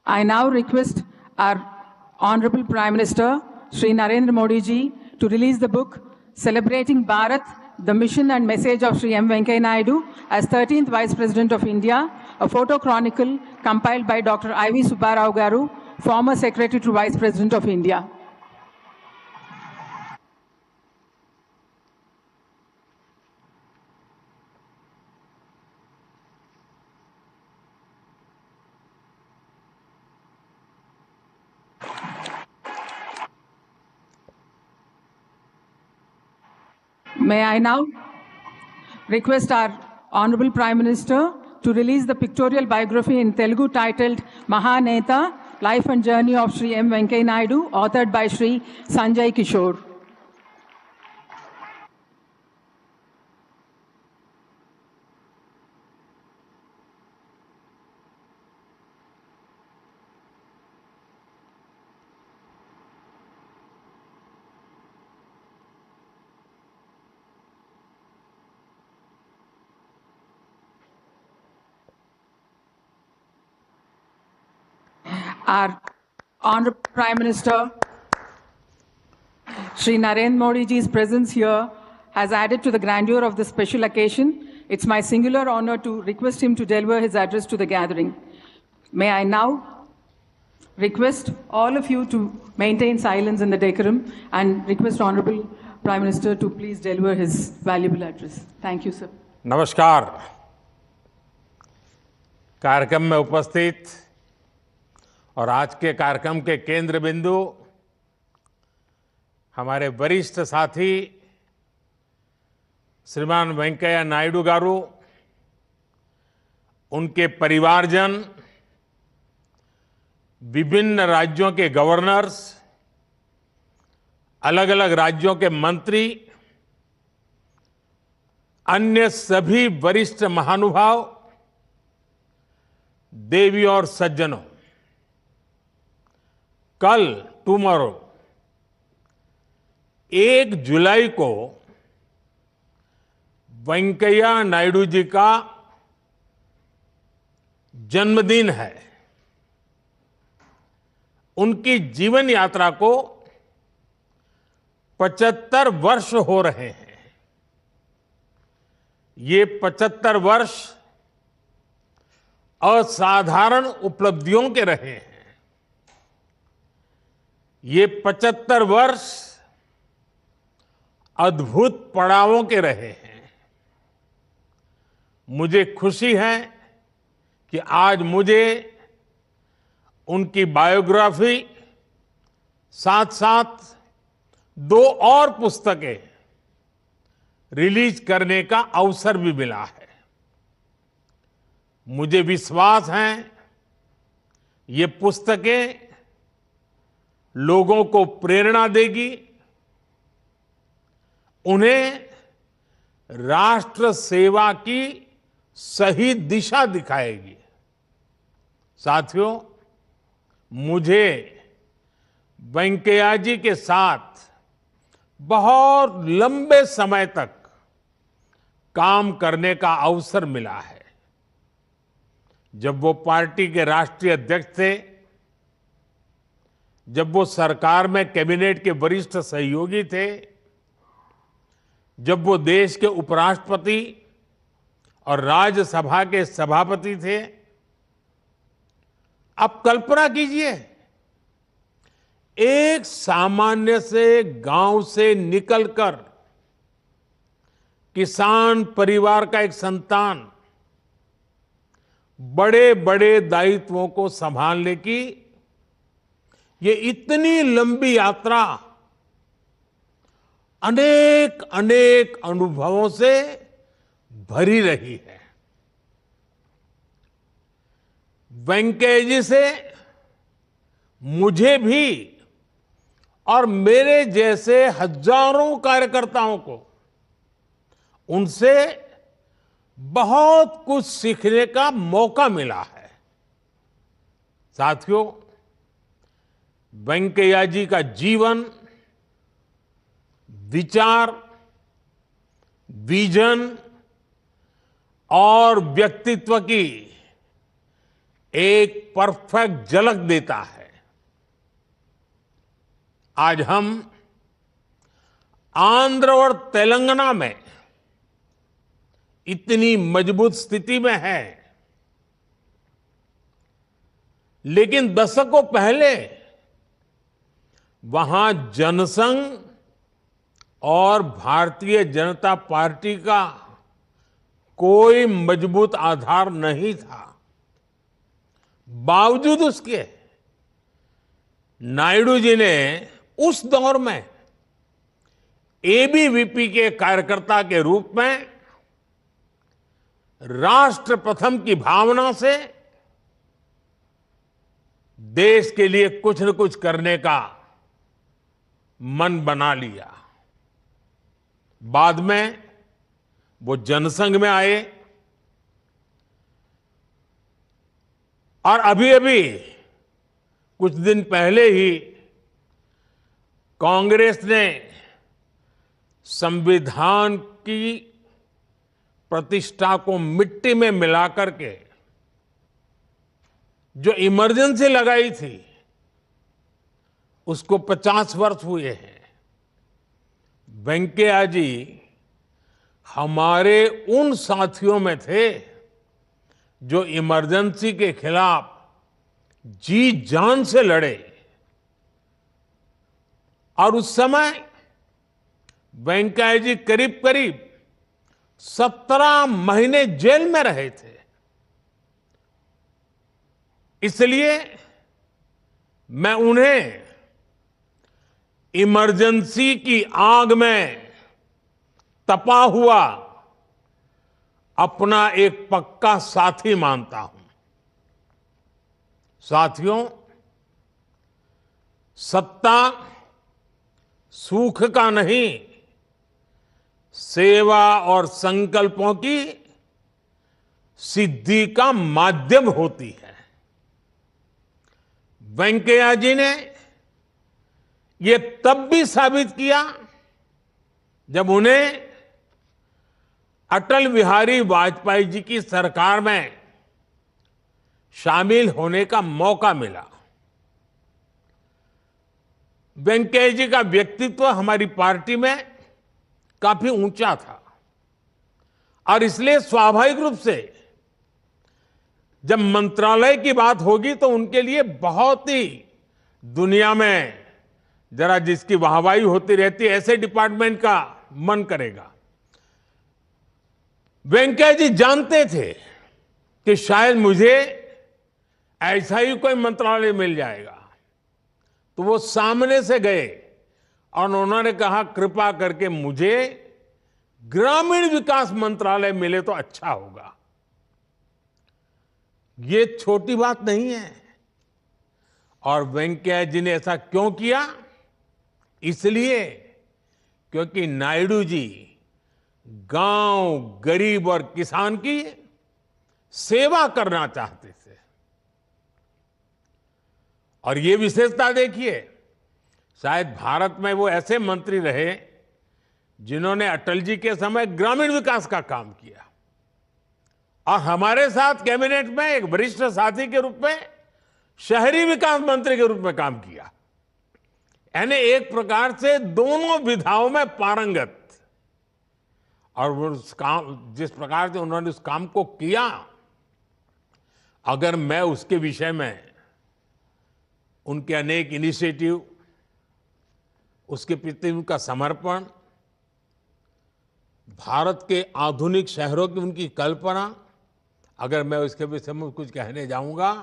I now request our Honorable Prime Minister, Shri Narendra Modi ji, to release the book Celebrating Bharat, the Mission and Message of Shri M. Venkaiah Naidu as 13th Vice President of India, a photo chronicle compiled by Dr. I.V. Subbarao Garu, former Secretary to Vice President of India. May I now request our Honorable Prime Minister to release the pictorial biography in Telugu titled Mahaneta, Life and Journey of Shri M. Venkaiah Naidu, authored by Shri Sanjay Kishore. Our Honorable Prime Minister, Shri Narendra Modi ji's presence here has added to the grandeur of this special occasion. It's my singular honor to request him to deliver his address to the gathering. May I now request all of you to maintain silence in the decorum and request Honorable Prime Minister to please deliver his valuable address. Thank you, sir. नमस्कार। कार्यक्रम में उपस्थित और आज के कार्यक्रम के केंद्र बिंदु हमारे वरिष्ठ साथी श्रीमान वेंकैया नायडू गारू, उनके परिवारजन, विभिन्न राज्यों के गवर्नर्स, अलग अलग राज्यों के मंत्री, अन्य सभी वरिष्ठ महानुभाव, देवी और सज्जनों, कल टुमारो 1 जुलाई को वेंकैया नायडू जी का जन्मदिन है। उनकी जीवन यात्रा को 75 वर्ष हो रहे हैं। ये 75 वर्ष असाधारण उपलब्धियों के रहे हैं। ये 75 वर्ष अद्भुत पड़ावों के रहे हैं। मुझे खुशी है कि आज मुझे उनकी बायोग्राफी साथ साथ 2 और पुस्तकें रिलीज करने का अवसर भी मिला है। मुझे विश्वास है ये पुस्तकें लोगों को प्रेरणा देगी, उन्हें राष्ट्र सेवा की सही दिशा दिखाएगी। साथियों, मुझे वेंकैया जी के साथ बहुत लंबे समय तक काम करने का अवसर मिला है। जब वो पार्टी के राष्ट्रीय अध्यक्ष थे, जब वो सरकार में कैबिनेट के वरिष्ठ सहयोगी थे, जब वो देश के उपराष्ट्रपति और राज्यसभा के सभापति थे, आप कल्पना कीजिए, एक सामान्य से गांव से निकलकर किसान परिवार का एक संतान बड़े बड़े दायित्वों को संभालने की ये इतनी लंबी यात्रा अनेक अनेक अनुभवों से भरी रही है। वेंकैया जी से मुझे भी और मेरे जैसे हजारों कार्यकर्ताओं को उनसे बहुत कुछ सीखने का मौका मिला है। साथियों, वेंकैया जी का जीवन, विचार, विजन और व्यक्तित्व की एक परफेक्ट झलक देता है। आज हम आंध्र और तेलंगाना में इतनी मजबूत स्थिति में है, लेकिन दशकों पहले वहां जनसंघ और भारतीय जनता पार्टी का कोई मजबूत आधार नहीं था। बावजूद उसके नायडू जी ने उस दौर में एबीवीपी के कार्यकर्ता के रूप में राष्ट्र प्रथम की भावना से देश के लिए कुछ न कुछ करने का मन बना लिया। बाद में वो जनसंघ में आए और अभी अभी कुछ दिन पहले ही कांग्रेस ने संविधान की प्रतिष्ठा को मिट्टी में मिलाकर के जो इमरजेंसी लगाई थी उसको 50 वर्ष हुए हैं। वेंकैया जी हमारे उन साथियों में थे जो इमरजेंसी के खिलाफ जी जान से लड़े और उस समय वेंकैया जी करीब करीब 17 महीने जेल में रहे थे। इसलिए मैं उन्हें इमरजेंसी की आग में तपा हुआ अपना एक पक्का साथी मानता हूं। साथियों, सत्ता सुख का नहीं, सेवा और संकल्पों की सिद्धि का माध्यम होती है। वेंकैया जी ने ये तब भी साबित किया जब उन्हें अटल बिहारी वाजपेयी जी की सरकार में शामिल होने का मौका मिला। वेंकैया जी का व्यक्तित्व हमारी पार्टी में काफी ऊंचा था और इसलिए स्वाभाविक रूप से जब मंत्रालय की बात होगी तो उनके लिए बहुत ही दुनिया में जरा जिसकी वाहवाही होती रहती है ऐसे डिपार्टमेंट का मन करेगा। वेंकैया जी जानते थे कि शायद मुझे ऐसा ही कोई मंत्रालय मिल जाएगा, तो वो सामने से गए और उन्होंने कहा कृपा करके मुझे ग्रामीण विकास मंत्रालय मिले तो अच्छा होगा। ये छोटी बात नहीं है। और वेंकैया जी ने ऐसा क्यों किया? इसलिए क्योंकि नायडू जी गांव, गरीब और किसान की सेवा करना चाहते थे। और ये विशेषता देखिए, शायद भारत में वो ऐसे मंत्री रहे जिन्होंने अटल जी के समय ग्रामीण विकास का काम किया और हमारे साथ कैबिनेट में एक वरिष्ठ साथी के रूप में शहरी विकास मंत्री के रूप में काम किया। यानी एक प्रकार से दोनों विधाओं में पारंगत। और उस काम, जिस प्रकार से उन्होंने उस काम को किया, अगर मैं उसके विषय में उनके अनेक इनिशिएटिव, उसके प्रति उनका समर्पण, भारत के आधुनिक शहरों की उनकी कल्पना, अगर मैं उसके विषय में कुछ कहने जाऊंगा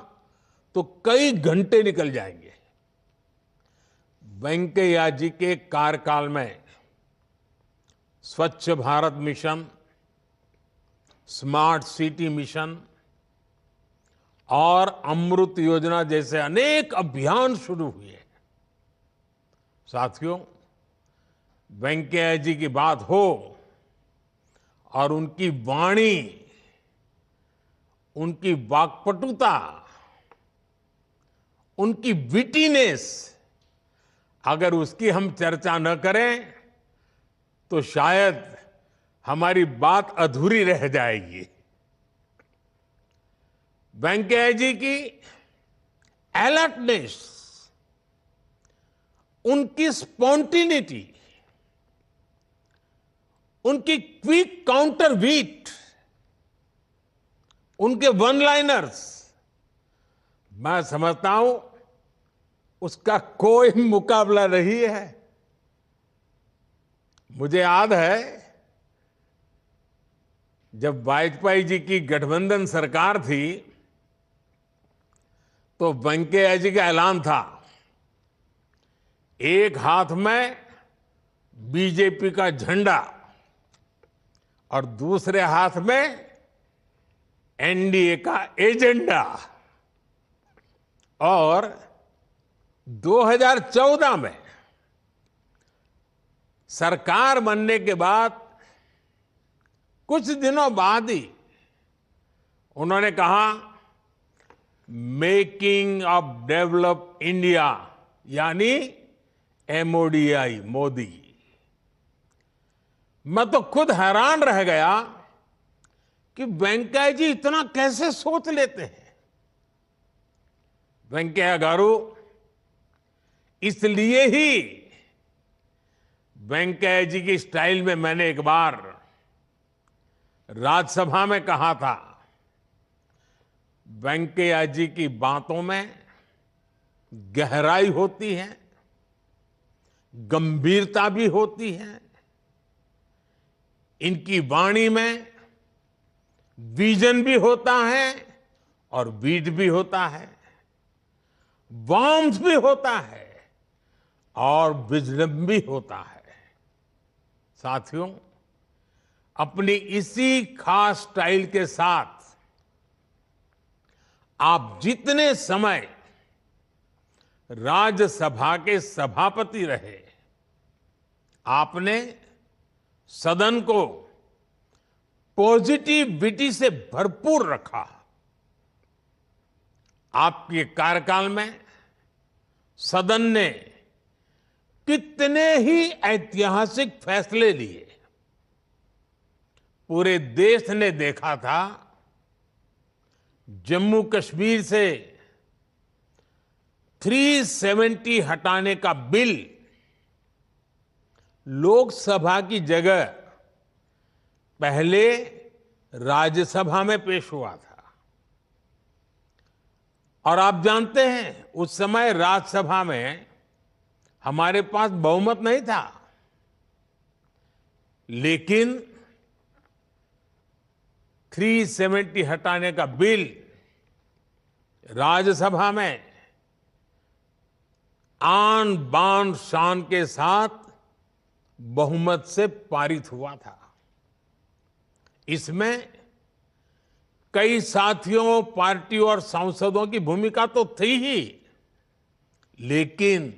तो कई घंटे निकल जाएंगे। वेंकैया जी के कार्यकाल में स्वच्छ Bharat mission, smart city mission और अमृत योजना जैसे अनेक अभियान शुरू हुए। साथियों, वेंकैया जी की बात हो और उनकी वाणी, उनकी वाक्पटुता, उनकी विटीनेस, अगर उसकी हम चर्चा न करें तो शायद हमारी बात अधूरी रह जाएगी। वेंकैया जी की अलर्टनेस, उनकी स्पॉन्टिनिटी, उनकी क्विक काउंटर वीट, उनके वन लाइनर्स, मैं समझता हूं उसका कोई मुकाबला नहीं है। मुझे याद है जब वाजपेयी जी की गठबंधन सरकार थी तो वेंकैया जी का ऐलान था, एक हाथ में बीजेपी का झंडा और दूसरे हाथ में एनडीए का एजेंडा। और 2014 में सरकार बनने के बाद कुछ दिनों बाद ही उन्होंने कहा, मेकिंग ऑफ डेवलप इंडिया, यानी एमओडीआई, मोदी। मैं तो खुद हैरान रह गया कि वेंकैया जी इतना कैसे सोच लेते हैं। वेंकैया गारू, इसलिए ही वेंकैया जी की स्टाइल में मैंने एक बार राज्यसभा में कहा था, वेंकैया जी की बातों में गहराई होती है, गंभीरता भी होती है, इनकी वाणी में विजन भी होता है और वीट भी होता है, वार्मथ भी होता है और विजडम भी होता है। साथियों, अपनी इसी खास स्टाइल के साथ आप जितने समय राज्यसभा के सभापति रहे, आपने सदन को पॉजिटिविटी से भरपूर रखा। आपके कार्यकाल में सदन ने कितने ही ऐतिहासिक फैसले लिए। पूरे देश ने देखा था, जम्मू कश्मीर से 370 हटाने का बिल लोकसभा की जगह पहले राज्यसभा में पेश हुआ था। और आप जानते हैं, उस समय राज्यसभा में हमारे पास बहुमत नहीं था, लेकिन 370 हटाने का बिल राज्यसभा में आन बान शान के साथ बहुमत से पारित हुआ था। इसमें कई साथियों, पार्टियों और सांसदों की भूमिका तो थी ही, लेकिन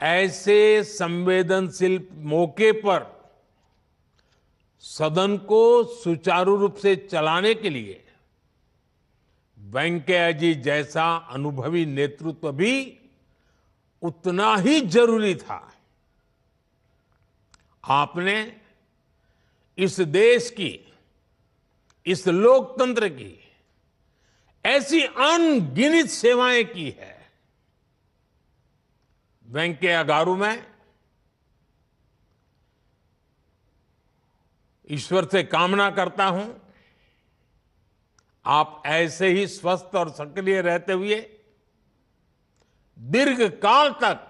ऐसे संवेदनशील मौके पर सदन को सुचारू रूप से चलाने के लिए वेंकैया जी जैसा अनुभवी नेतृत्व भी उतना ही जरूरी था। आपने इस देश की, इस लोकतंत्र की ऐसी अनगिनत सेवाएं की है। वेंकैया गारू, मैं ईश्वर से कामना करता हूं, आप ऐसे ही स्वस्थ और सक्रिय रहते हुए दीर्घ काल तक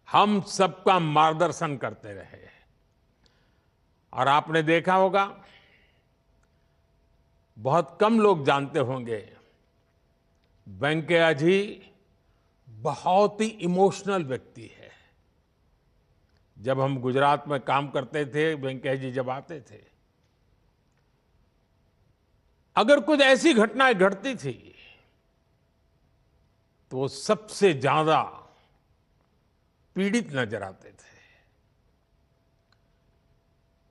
हम सबका मार्गदर्शन करते रहे। और आपने देखा होगा, बहुत कम लोग जानते होंगे, वेंकैया जी बहुत ही इमोशनल व्यक्ति है। जब हम गुजरात में काम करते थे, वेंकैया जी जब आते थे, अगर कुछ ऐसी घटनाएं घटती थी तो वो सबसे ज्यादा पीड़ित नजर आते थे।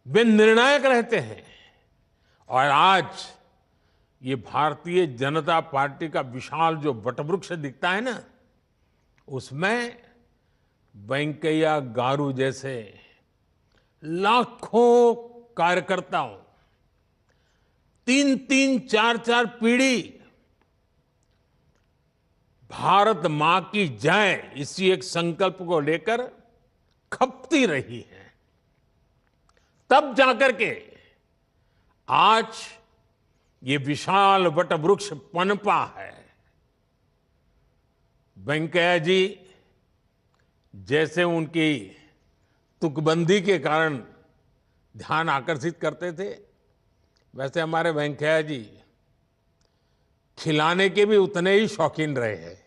वे निर्णायक रहते हैं। और आज ये भारतीय जनता पार्टी का विशाल जो वटवृक्ष दिखता है ना, उसमें वेंकैया गारू जैसे लाखों कार्यकर्ताओं, तीन तीन चार चार पीढ़ी भारत मां की जय इसी एक संकल्प को लेकर खपती रही है, तब जाकर के आज ये विशाल वटवृक्ष पनपा है। वेंकैया जी जैसे उनकी तुकबंदी के कारण ध्यान आकर्षित करते थे, वैसे हमारे वेंकैया जी खिलाने के भी उतने ही शौकीन रहे हैं।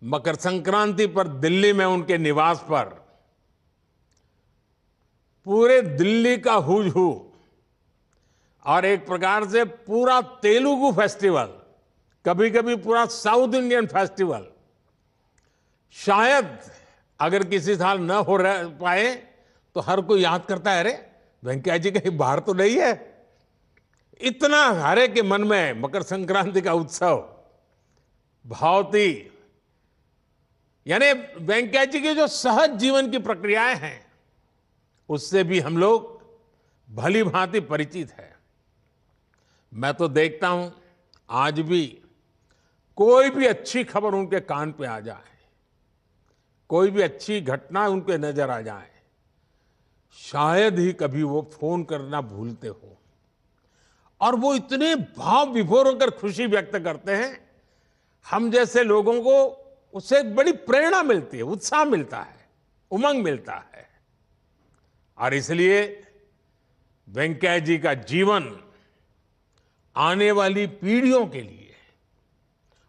मकर संक्रांति पर दिल्ली में उनके निवास पर पूरे दिल्ली का हुज हू और एक प्रकार से पूरा तेलुगु फेस्टिवल, कभी कभी पूरा साउथ इंडियन फेस्टिवल, शायद अगर किसी साल न हो पाए तो हर कोई याद करता है, अरे वेंकैया जी कहीं बाहर तो नहीं है। इतना हरे के मन में मकर संक्रांति का उत्सव बहुत ही, यानी वेंकैया जी की जो सहज जीवन की प्रक्रियाएं हैं उससे भी हम लोग भली भांति परिचित है। मैं तो देखता हूं आज भी कोई भी अच्छी खबर उनके कान पे आ जाए, कोई भी अच्छी घटना उनके नजर आ जाए, शायद ही कभी वो फोन करना भूलते हो, और वो इतने भाव विभोर होकर खुशी व्यक्त करते हैं। हम जैसे लोगों को उससे एक बड़ी प्रेरणा मिलती है, उत्साह मिलता है, उमंग मिलता है। और इसलिए वेंकैया जी का जीवन आने वाली पीढ़ियों के लिए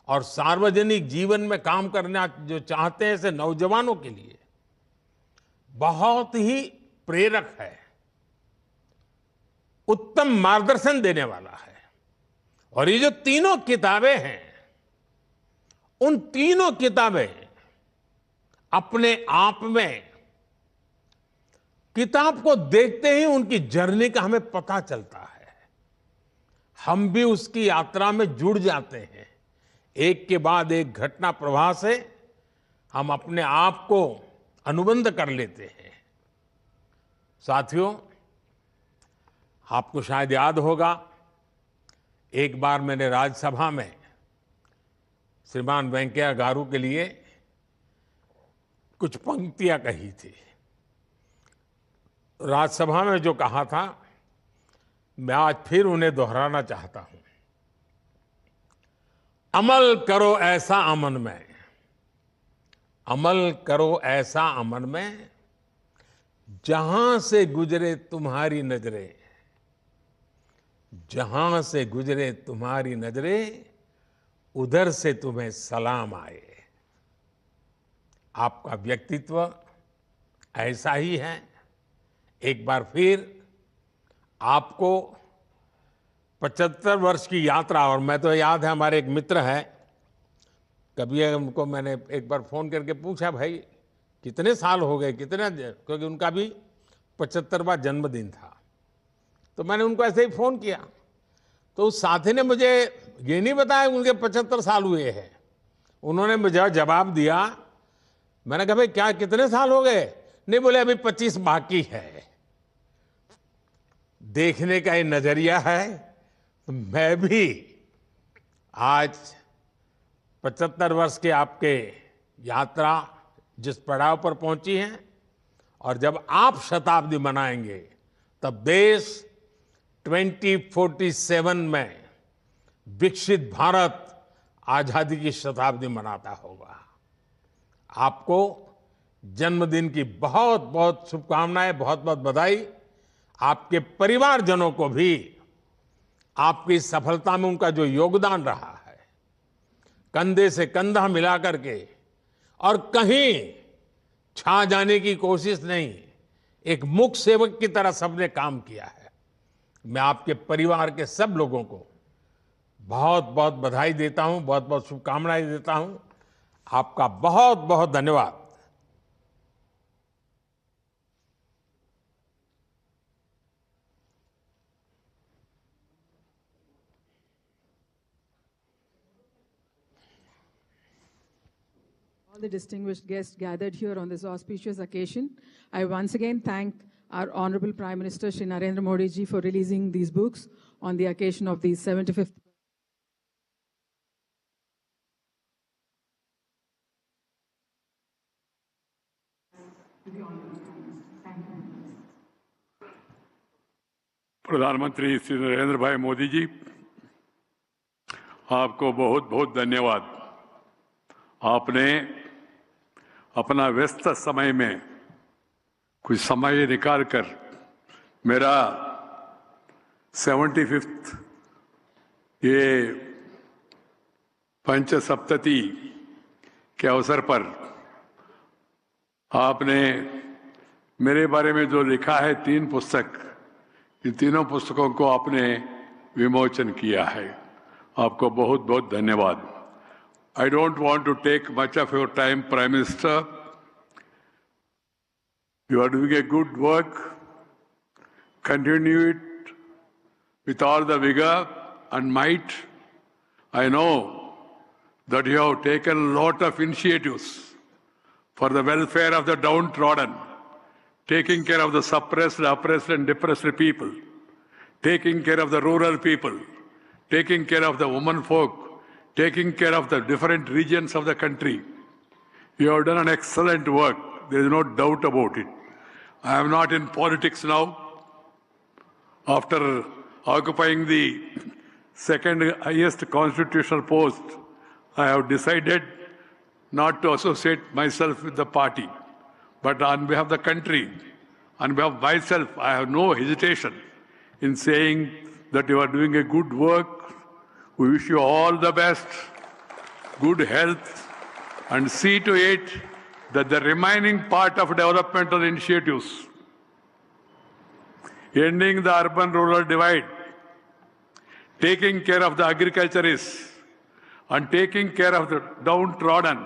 और सार्वजनिक जीवन में काम करना जो चाहते हैं ऐसे नौजवानों के लिए बहुत ही प्रेरक है, उत्तम मार्गदर्शन देने वाला है। और ये जो तीनों किताबें हैं, उन तीनों किताबें अपने आप में, किताब को देखते ही उनकी जर्नी का हमें पता चलता है, हम भी उसकी यात्रा में जुड़ जाते हैं। एक के बाद एक घटना प्रवाह से हम अपने आप को अनुबंध कर लेते हैं। साथियों, आपको शायद याद होगा, एक बार मैंने राज्यसभा में श्रीमान वेंकैया गारू के लिए कुछ पंक्तियां कही थी। राज्यसभा में जो कहा था, मैं आज फिर उन्हें दोहराना चाहता हूं। अमल करो ऐसा अमन में, अमल करो ऐसा अमन में, जहां से गुजरे तुम्हारी नजरें, जहां से गुजरे तुम्हारी नजरें, उधर से तुम्हें सलाम आए। आपका व्यक्तित्व ऐसा ही है। एक बार फिर आपको 75 वर्ष की यात्रा, और मैं तो याद है हमारे एक मित्र हैं, कभी उनको मैंने एक बार फोन करके पूछा, भाई कितने साल हो गए, कितने, क्योंकि उनका भी 75वां जन्मदिन था। तो मैंने उनको ऐसे ही फोन किया, तो उस साथी ने मुझे ये नहीं बताया उनके 75 साल हुए हैं। उन्होंने मुझे जवाब दिया, मैंने कहा भाई क्या कितने साल हो गए? नहीं, बोले अभी 25 बाकी है। देखने का ये नजरिया है। मैं भी आज 75 वर्ष के आपके यात्रा जिस पड़ाव पर पहुंची है, और जब आप शताब्दी मनाएंगे तब देश 2047 में विकसित भारत आजादी की शताब्दी मनाता होगा। आपको जन्मदिन की बहुत बहुत शुभकामनाएं, बहुत बहुत बधाई। आपके परिवारजनों को भी आपकी सफलता में उनका जो योगदान रहा है, कंधे से कंधा मिला करके, और कहीं छा जाने की कोशिश नहीं, एक मुख्य सेवक की तरह सबने काम किया है। मैं आपके परिवार के सब लोगों को बहुत बहुत बधाई देता हूं, बहुत बहुत शुभकामनाएं देता हूं। आपका बहुत बहुत धन्यवाद। All the distinguished guests gathered here on this auspicious occasion, I once again thank our Honorable Prime Minister Shri Narendra Modi ji for releasing these books on the occasion of the 75th. प्रधानमंत्री श्री नरेंद्र भाई मोदी जी, आपको बहुत बहुत धन्यवाद। आपने अपना व्यस्त समय में कुछ समय निकालकर मेरा 75th ये पंचसप्तती के अवसर पर आपने मेरे बारे में जो लिखा है 3 पुस्तक, इन तीनों पुस्तकों को आपने विमोचन किया है। आपको बहुत बहुत धन्यवाद। I don't want to take much of your time, Prime Minister. You are doing a good work. Continue it with all the vigor and might. I know that you have taken a lot of initiatives for the welfare of the downtrodden, taking care of the suppressed, oppressed and depressed people, taking care of the rural people, taking care of the women folk, taking care of the different regions of the country. You have done an excellent work. There is no doubt about it. I am not in politics now. After occupying the second highest constitutional post, I have decided not to associate myself with the party. But on behalf of the country, on behalf of myself, I have no hesitation in saying that you are doing a good work. We wish you all the best, good health, and see to it that the remaining part of developmental initiatives, ending the urban-rural divide, taking care of the agriculturists, and taking care of the downtrodden,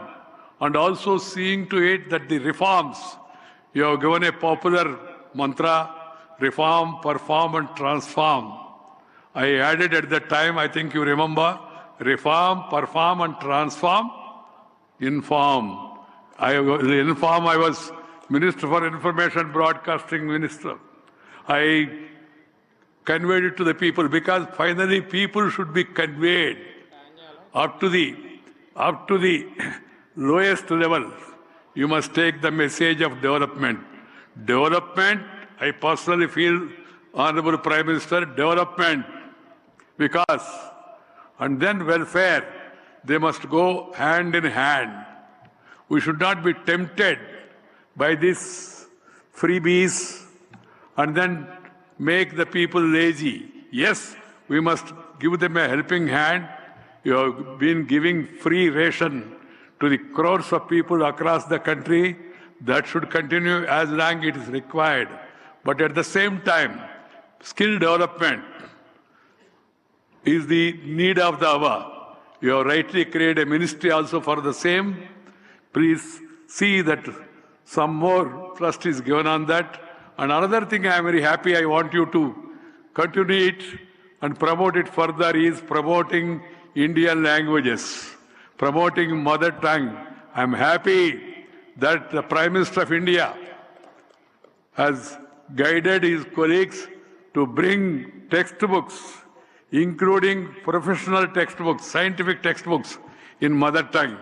and also seeing to it that the reforms, you have given a popular mantra, reform, perform, and transform. I added at that time, I think you remember, reform, perform, and transform, inform. I was Minister for Information Broadcasting Minister. I conveyed it to the people because finally people should be conveyed up to the lowest level. You must take the message of development. Development, I personally feel, Honorable Prime Minister, development, because, and then welfare, they must go hand in hand. We should not be tempted by these freebies and then make the people lazy. Yes, we must give them a helping hand. You have been giving free ration to the crores of people across the country. That should continue as long as it is required. But at the same time, skill development is the need of the hour. You have rightly created a ministry also for the same. Please see that some more trust is given on that. And another thing I am very happy, I want you to continue it and promote it further, is promoting Indian languages, promoting mother tongue. I am happy that the Prime Minister of India has guided his colleagues to bring textbooks, including professional textbooks, scientific textbooks in mother tongue.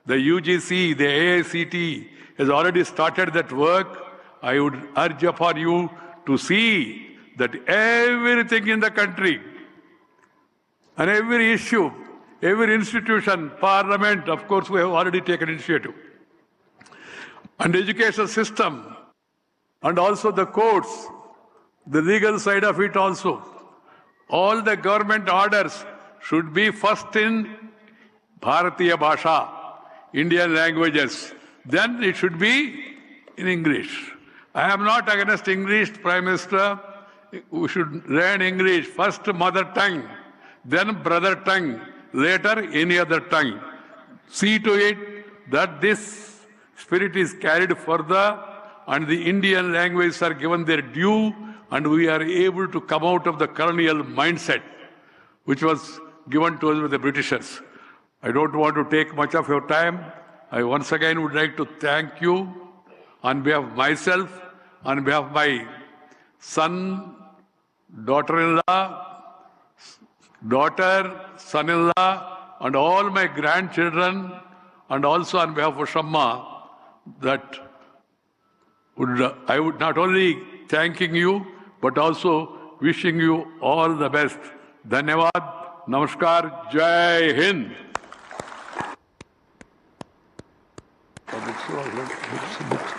The UGC, the AICT has already started that work. I would urge upon you to see that everything in the country and every issue, every institution, parliament, of course, we have already taken initiative, and education system, and also the courts, the legal side of it also. All the government orders should be first in Bharatiya Bhasha, Indian languages. Then it should be in English. I am not against English, Prime Minister. We should learn English, first mother tongue, then brother tongue, later any other tongue. See to it that this spirit is carried further and the Indian languages are given their due, and we are able to come out of the colonial mindset which was given to us by the Britishers. I don't want to take much of your time. I once again would like to thank you on behalf of myself, on behalf of my son, daughter-in-law, daughter, son-in-law, and all my grandchildren, and also on behalf of Shamma, that I would not only thanking you, but also wishing you all the best. Dhanyavad, Namaskar, Jai Hind. Books.